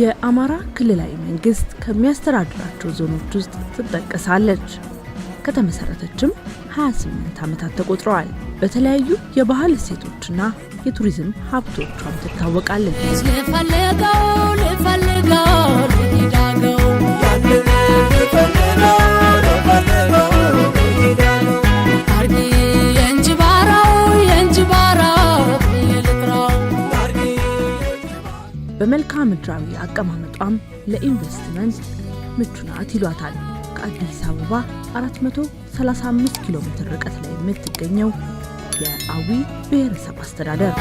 የአማራ ክልላዊ መንግስት ከሚያስተዳድራቸው ዞኖች ውስጥ ትጠቀሳለች። ከተመሰረተችም 28 ዓመታት ተቆጥረዋል። በተለያዩ የባህል እሴቶችና የቱሪዝም ሀብቶቿም ትታወቃለች። በመልክዓ ምድራዊ አቀማመጧም ለኢንቨስትመንት ምቹ ናት ይሏታል። ከአዲስ አበባ 435 ኪሎ ሜትር ርቀት ላይ የምትገኘው የአዊ ብሔረሰብ አስተዳደር